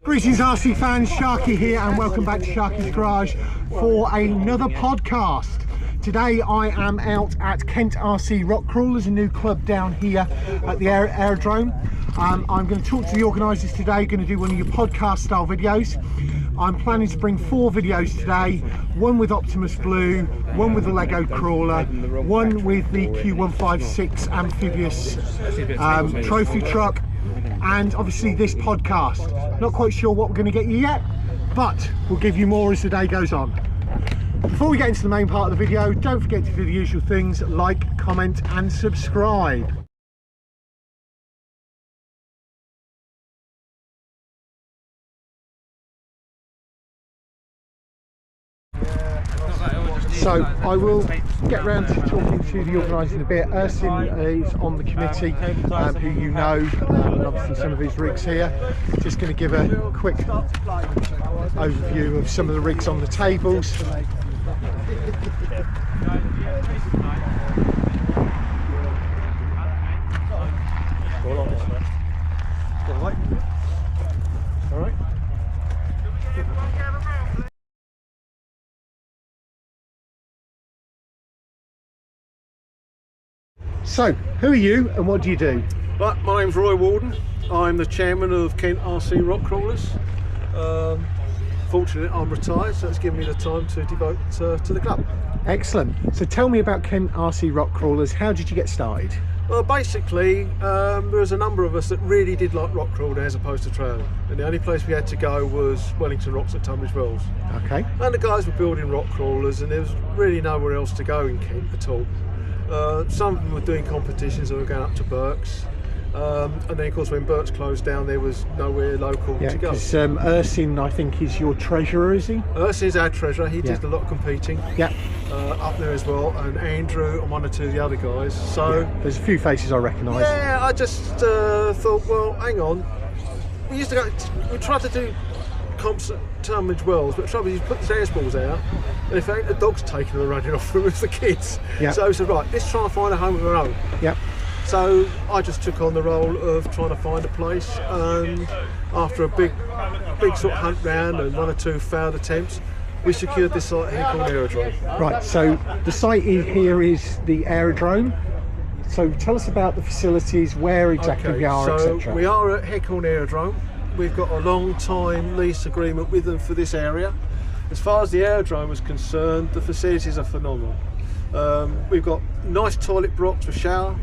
Greetings RC fans, Sharky here and welcome back to Sharky's Garage for another podcast. Today I am out at Kent RC Rock Crawlers, a new club down here at the aerodrome. I'm going to talk to the organisers today, going to do one of your podcast style videos. I'm planning to bring 4 videos today, one with Optimus Blue, one with the Lego Crawler, one with the Q156 amphibious trophy truck, and obviously this podcast. Not quite sure what we're going to get you yet, but we'll give you more as the day goes on. Before we get into the main part of the video, don't forget to do the usual things: like, comment and subscribe. So I will get round to talking to the organisers in a bit. Ursin is on the committee, who you know, and obviously some of his rigs here. Just going to give a quick overview of some of the rigs on the tables. All right. So, who are you and what do you do? Right, my name's Roy Warden. I'm the chairman of Kent RC Rock Crawlers. Fortunately, I'm retired, so it's given me the time to devote to the club. Excellent. So tell me about Kent RC Rock Crawlers. How did you get started? Well, basically, there was a number of us that really did like rock crawling as opposed to trailing. And the only place we had to go was Wellington Rocks at Tunbridge Wells. Okay. And the guys were building rock crawlers and there was really nowhere else to go in Kent at all. Some of them were doing competitions and were going up to Berks. And then of course when Berks closed down there was nowhere local to go. Because Ursin, I think, is your treasurer, is he? Ursin's our treasurer. He did a lot of competing up there as well, and Andrew and one or two of the other guys. So there's a few faces I recognise. Yeah, I just thought, well, hang on. We used to go, we tried to do comps at Tunbridge Wells, but the trouble is you put the dance balls out and in fact the dog's taking them and running off with the kids. So I said, right, let's try and find a home of our own. So I just took on the role of trying to find a place, and after a big sort of hunt round and one or two failed attempts, we secured this site here called Aerodrome. Right, so the site here is the aerodrome. So tell us about the facilities, where exactly we are, etc. So we are at Hecorn Aerodrome. We've got a long time lease agreement with them for this area. As far as the aerodrome is concerned, the facilities are phenomenal. We've got nice toilet blocks for shower.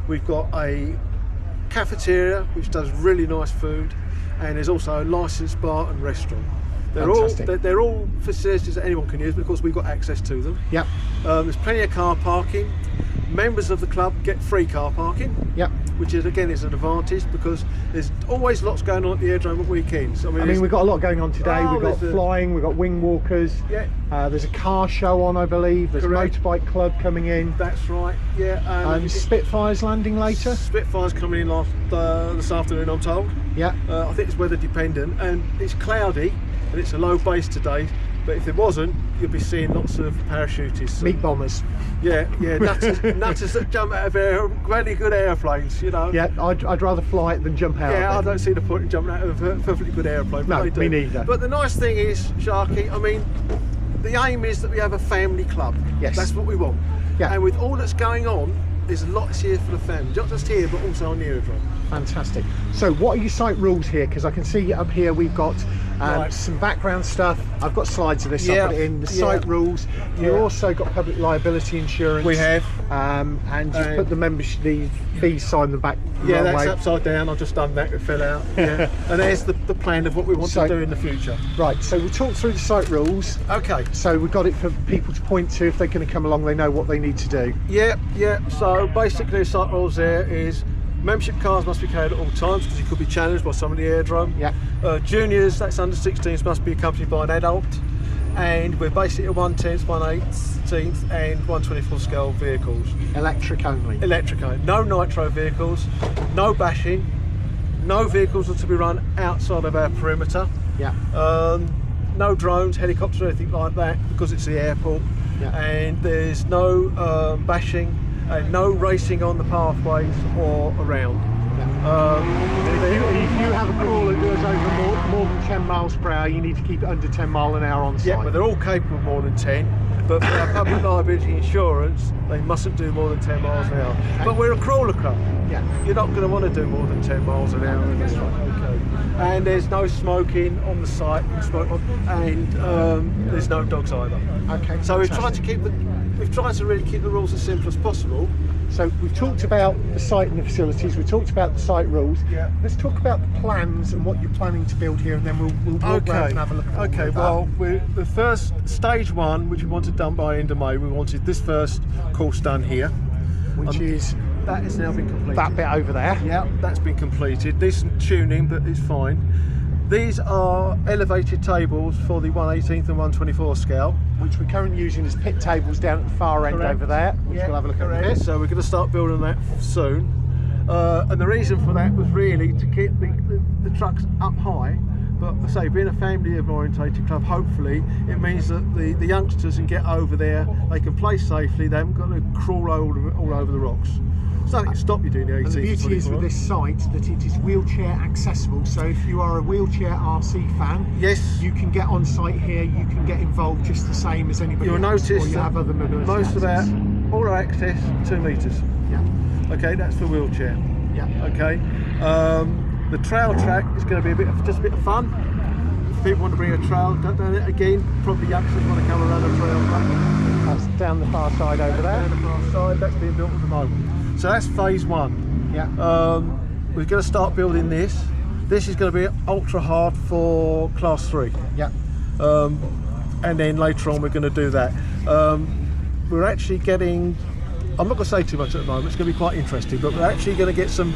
We've got a cafeteria which does really nice food, and there's also a licensed bar and restaurant. They're all facilities that anyone can use because we've got access to them. There's plenty of car parking. Members of the club get free car parking, which is again is an advantage because there's always lots going on at the aerodrome at weekends. I mean we've got a lot going on today. We've got flying, we've got wing walkers. There's a car show on, I believe. There's a motorbike club coming in. That's right. And Spitfire's landing later. Spitfire's coming in this afternoon, I'm told. I think it's weather dependent, and it's cloudy and it's a low base today. But if it wasn't, you'll be seeing lots of parachutists. Meat bombers. Nutters that jump out of really good airplanes, you know. I'd rather fly it than jump out of it. I don't see the point in jumping out of a perfectly good airplane. No, me neither. But the nice thing is, Sharky, I mean, the aim is that we have a family club. That's what we want. And with all that's going on, there's lots here for the family, not just here but also on the aerodrome. Fantastic. So what are your site rules here? Because I can see up here we've got some background stuff. I've got slides of this. I'll put it in the site rules. You've also got public liability insurance. We have. And you put the membership, the fee sign the back. That's upside down. I've just done that. It fell out. And there's the plan of what we want to do in the future. Right. So we'll talk through the site rules. Okay. So we've got it for people to point to if they're going to come along. They know what they need to do. So basically, the site rules there is membership cards must be carried at all times because you could be challenged by someone in the aerodrome. Juniors, that's under 16s, must be accompanied by an adult. And we're basically at 1/10, 1/18 and 1/24 scale vehicles. Electric only. Electric only. No nitro vehicles, no bashing, no vehicles are to be run outside of our perimeter. No drones, helicopters or anything like that because it's the airport. And there's no bashing and no racing on the pathways or around. If you have a crawler that goes over more than 10 miles per hour, you need to keep it under 10 mile an hour on site. Yeah, but they're all capable of more than 10. But for our public liability insurance, they mustn't do more than 10 miles an hour. Okay. But we're a crawler club. Yeah. You're not going to want to do more than 10 miles an hour. That's right. Okay. And there's no smoking on the site, and there's no dogs either. Okay. So we've tried to really keep the rules as simple as possible. So we've talked about the site and the facilities, we've talked about the site rules. Yeah. Let's talk about the plans and what you're planning to build here, and then we'll walk around and have a look at Okay, well, the first stage one, which we wanted done by end of May, we wanted this first course done here. Which is that has now been completed. that bit over there. Yeah, that's been completed. Decent tuning, but it's fine. These are elevated tables for the 1/18th and 1/24 scale, which we're currently using as pit tables down at the far end over there, which we'll have a look at in a bit. So we're going to start building that soon. And the reason for that was really to keep the trucks up high. But I say, being a family orientated club, hopefully it means that the youngsters can get over there, they can play safely, they haven't got to crawl all over the rocks. So nothing can stop you doing the 18th. And the beauty is with this site that it is wheelchair accessible, so if you are a wheelchair RC fan, yes, you can get on site here, you can get involved just the same as anybody You'll else. notice or you have other mobility most of access. all our access 2 metres. Yeah. Okay, that's for wheelchair. Yeah. Okay. The trail track is going to be just a bit of fun. If people want to bring a trail, don't do it again. Probably youngsters want to come around a trail track. That's down the far side over there. Down the far side, that's being built at the moment. So that's phase one. Yeah. We're going to start building this. This is going to be ultra hard for class 3. Yeah. And then later on we're going to do that. We're actually getting, I'm not going to say too much at the moment, it's going to be quite interesting, but we're actually going to get some,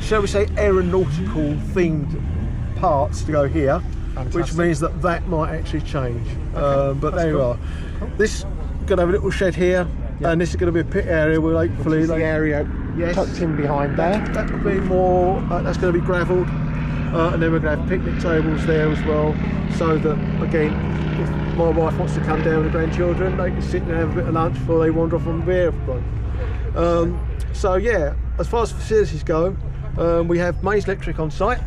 shall we say, aeronautical themed parts to go here. Fantastic. Which means that might actually change. Okay. But there you are. This is going to have a little shed here. Yep. And this is going to be a pit area. We'll hopefully the area tucked in behind there. That will be more. That's going to be gravelled, and then we're going to have picnic tables there as well, so that again, if my wife wants to come down with the grandchildren, they can sit and have a bit of lunch before they wander off on the airplane. So yeah, as far as facilities go, we have mains electric on site.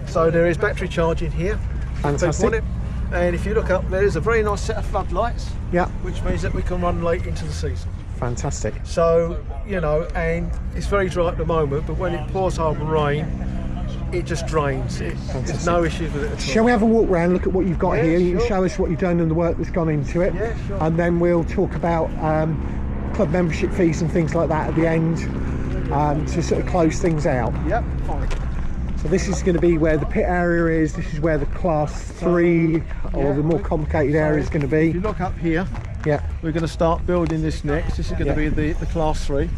So there is battery charging here. Fantastic. And if you look up, there's a very nice set of floodlights. Yeah. Which means that we can run late into the season. Fantastic. So, you know, and it's very dry at the moment, but when it pours hard with rain, it just drains. There's no issues with it at all. Shall we have a walk around, look at what you've got here? You sure. can show us what you've done and the work that's gone into it. Yeah, sure. And then we'll talk about club membership fees and things like that at the end to sort of close things out. Yep, fine. So this is going to be where the pit area is. This is where the class 3 or the more complicated area is going to be. If you look up here, we're going to start building this next. This is going to be the class 3.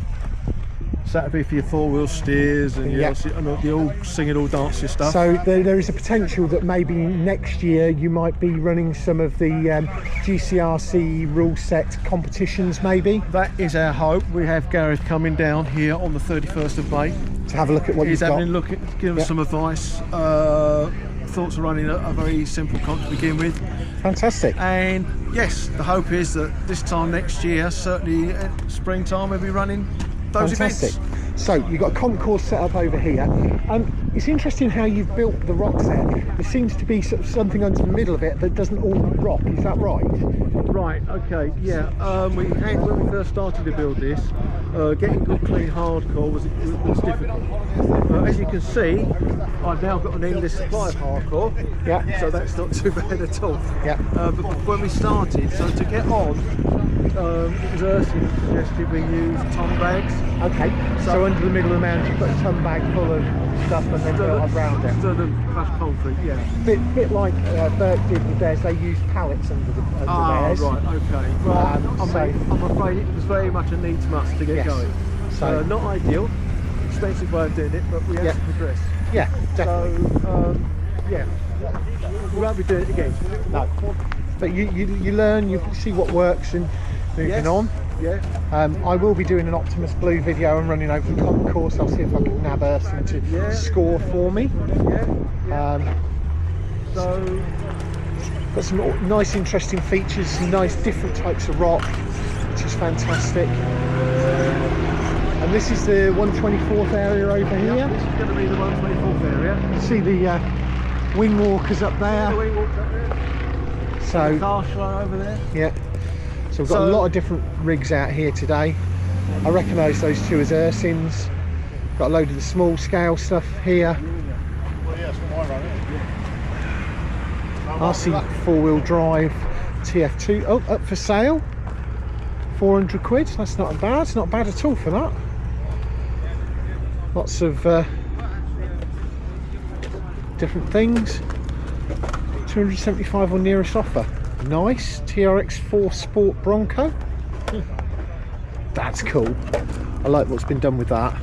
So that'll be for your 4-wheel steers and the all singing, all dancing stuff. So there is a potential that maybe next year you might be running some of the GCRC rule set competitions maybe. That is our hope. We have Gareth coming down here on the 31st of May. To have a look at what you've got. He's having a look at, give us some advice. Thoughts of running a very simple comp to begin with. Fantastic. And yes, the hope is that this time next year, certainly at springtime, we'll be running those Fantastic. events. So you've got a comp course set up over here. It's interesting how you've built the rocks there. There seems to be sort of something under the middle of it that doesn't all rock. Is that right? Right. Okay. Yeah. When we first started to build this, getting good clean hardcore was difficult. As you can see, I've now got an endless supply of hardcore. Yeah. So that's not too bad at all. Yeah. But when we started, so to get on, it was Ursula suggested we use ton bags. Okay. So under the middle of the mountain, you put a ton bag full of stuff and then build up around it. Instead of crushed concrete, yeah. Bit like Bert did with theirs. They used pallets under theirs. Right. Okay. Well, I'm afraid it was very much a needs must to get going. So not ideal, expensive way of doing it, but we have to progress. Yeah, definitely. So we won't be doing it again. No. But you learn, you see what works and moving on. Yeah. I will be doing an Optimus Blue video and running over the comp course. I'll see if I can nab Ursula to score for me. So got some nice interesting features, some nice different types of rock, which is fantastic. And this is the 124th area over here. Yeah, this is going to be the 124th area. You see the wing walkers up there. The wing walks up there. So the car show over there. yeah. So we've got a lot of different rigs out here today. I recognise those two as Ursins. Got a load of the small scale stuff here. RC 4-wheel drive TF2. Oh, up for sale. 400 quid. That's not bad. It's not bad at all for that. Lots of different things. 275 on nearest offer. Nice. TRX4 Sport Bronco. That's cool. I like what's been done with that.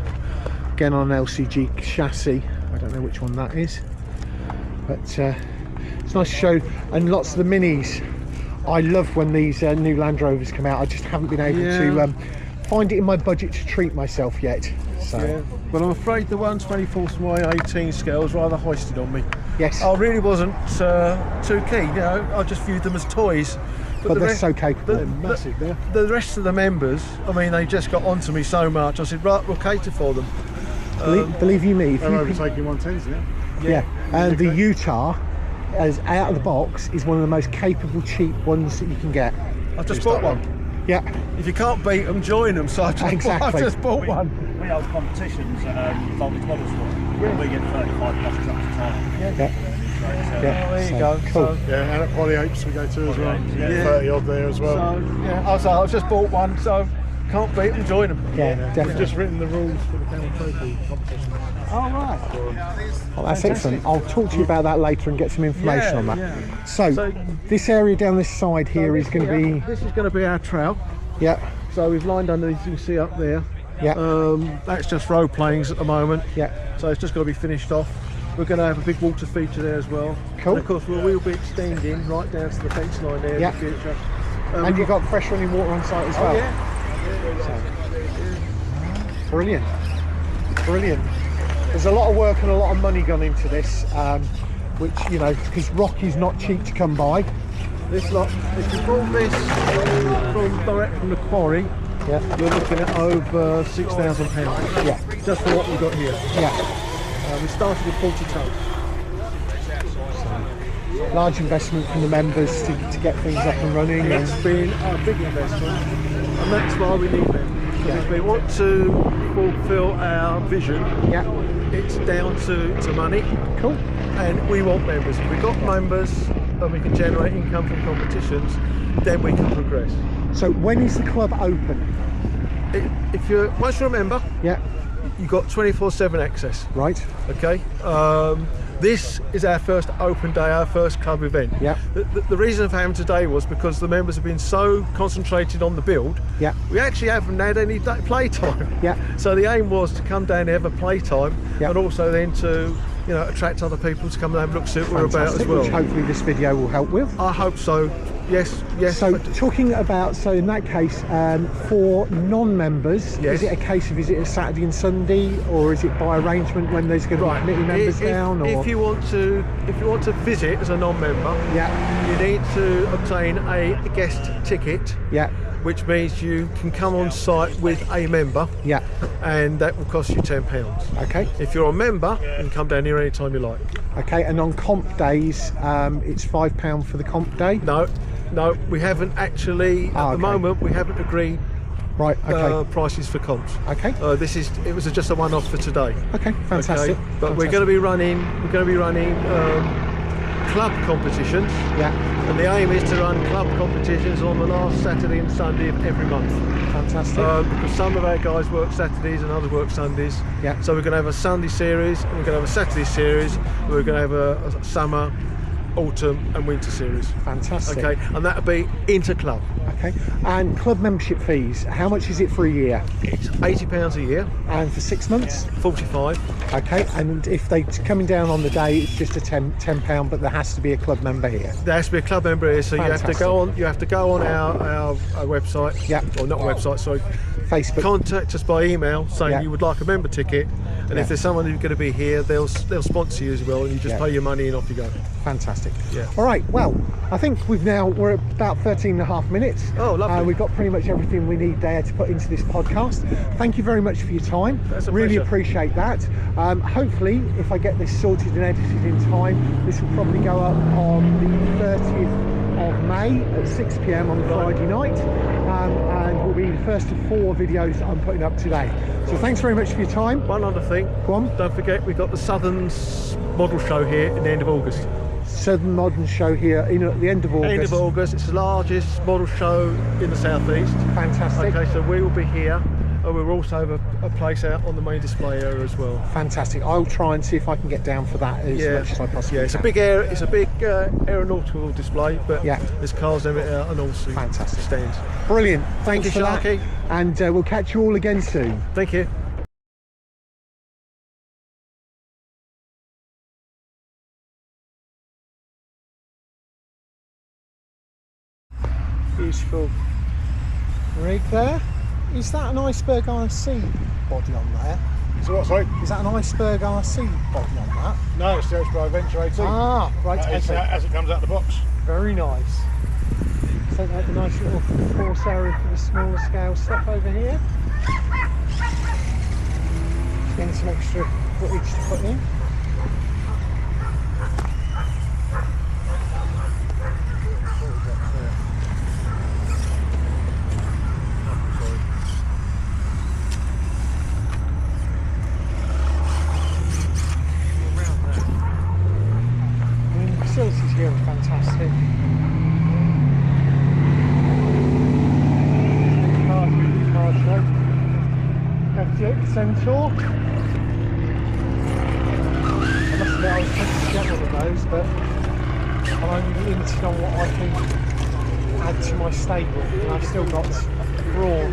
Again on an LCG chassis. I don't know which one that is, but it's nice to show. And lots of the minis. I love when these new Land Rovers come out. I just haven't been able to find it in my budget to treat myself yet. So, but I'm afraid the 124th my 18 scale was rather hoisted on me. yes, I really wasn't too keen. You know, I just viewed them as toys. but they're so capable. They're massive. The rest of the members, I mean, they just got onto me so much. I said, right, we'll cater for them. Believe you me, if They're you overtaking 110s now. yeah, and the Utah, as out of the box, is one of the most capable cheap ones that you can get. I just bought one. Yeah, If you can't beat them, join them. So I just bought one. We hold competitions and voltage models for them. We get 35 plus trucks a time. yeah. Oh, there you So, go. cool. So, Yeah, and at Poly Apes we go to as well. Yeah. 30 odd there as well. so yeah, I just bought one. So can't beat them, join them. Yeah, We've definitely. just written the rules for the Camel Trophy competition. Oh right. Oh, that's excellent. I'll talk to you about that later and get some information on that. Yeah. So, this area down this side here is going to be, This is going to be our trail. yeah, So we've lined underneath. You can see up there. yeah, That's just road planes at the moment. yeah. So it's just got to be finished off. We're going to have a big water feature there as well. Cool. And of course, we'll be extending right down to the fence line there Yeah. in the future. And you've got fresh running water on site as well. Brilliant, brilliant. There's a lot of work and a lot of money gone into this, which, you know, because rock is not cheap to come by. This lot, if you brought this direct from the quarry, Yeah, you're looking at over £6,000. yeah, Just for what we've got here. yeah. We started with 40 tonnes. Large investment from the members to get things up and running. And It's been a big investment, and that's why we need them. Yeah. If we want to fulfil our vision, yeah, it's down to money, cool. and we want members. If we've got members and we can generate income from competitions, then we can progress. So when is the club open? If you're once you're a member, Yeah, you've got 24/7 access. right. Okay. This is our first open day, our first club event. Yeah. The reason for having today was because the members have been so concentrated on the build. Yeah, We actually haven't had any playtime. yeah, So the aim was to come down and have a playtime, Yeah. and also then to, you know, attract other people to come and have a look, see what we're about as fantastic, well. which hopefully this video will help with. I hope so. Yes, yes. So but talking about, so in that case, for non-members, Yes. is it a case of, is it a Saturday and Sunday, or is it by arrangement when there's going to be committee members down? Or if you want to visit as a non-member, yeah, you need to obtain a guest ticket, yeah, which means you can come on site with a member, yeah, and that will cost you £10. okay, If you're a member, you can come down here anytime you like. okay. And on comp days, it's £5 for the comp day. No, we haven't actually, at Ah, the okay. moment, we haven't agreed Right, okay, prices for comps. okay, It was just a one-off for today. okay, fantastic. Okay? But we're going to be running club competitions, Yeah, and the aim is to run club competitions on the last Saturday and Sunday of every month. fantastic. Because some of our guys work Saturdays and others work Sundays. Yeah. So we're going to have a Sunday series, and we're going to have a Saturday series, and we're going to have a summer, autumn and winter series. Fantastic. Okay, and that'll be inter-club. Okay. And club membership fees, how much is it for a year? It's £80 a year, And for 6 months? 45. Okay. And if they're coming down on the day, it's just a £10, but there has to be a club member here. There has to be a club member here, so Fantastic. you have to go on our website. Yeah. Or not website, sorry. Facebook. Contact us by email saying Yeah. you would like a member ticket, And if there's someone who's going to be here, they'll sponsor you as well, and you just pay your money and off you go. Fantastic. Yeah. All right, well, I think we're at about 13 and a half minutes. Oh, lovely. We've got pretty much everything we need there to put into this podcast. Thank you very much for your time. That's a really pleasure. appreciate that. Hopefully, if I get this sorted and edited in time, this will probably go up on the 30th of May at 6 p.m. on the Friday night, and will be the first of 4 videos that I'm putting up today. So thanks very much for your time. One other thing. Go on. Don't forget, we've got the Southern's model show here at the end of August. Southern Modern Show here at the end of August. End of August. It's the largest model show in the southeast. Fantastic. Okay, so we will be here, and we'll also have a place out on the main display area as well. Fantastic. I'll try and see if I can get down for that as much as I possibly it's can. it's a big aeronautical display, but there's cars and everything and all sorts Fantastic. stands. Brilliant. Thanks Thank you, for that. Sharky. And we'll catch you all again soon. Thank you. Beautiful rig there. Is that an Iceberg RC body on there? So what, sorry? Is that an Iceberg RC body on that? No, it's the Iceberg Venture 18. Ah, right, It's, okay. as it comes out of the box. Very nice. So like the nice little force area for the smaller scale stuff over here. Just getting some extra footage to put in. The facilities here are fantastic. Car show. FJ Centaur. I must admit I was hoping to get one of those, but I'm only limited on what I can add to my stable, and I've still got brawn.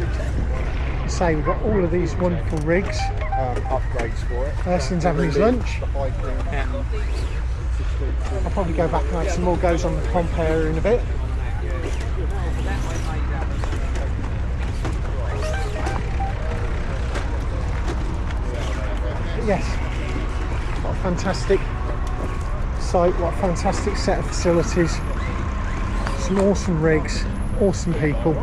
Say we've got all of these wonderful rigs. Upgrades for it. Urslin's having his lunch. I'll probably go back and have some more goes on the comp area in a bit. But yes, what a fantastic site, what a fantastic set of facilities, some awesome rigs, awesome people.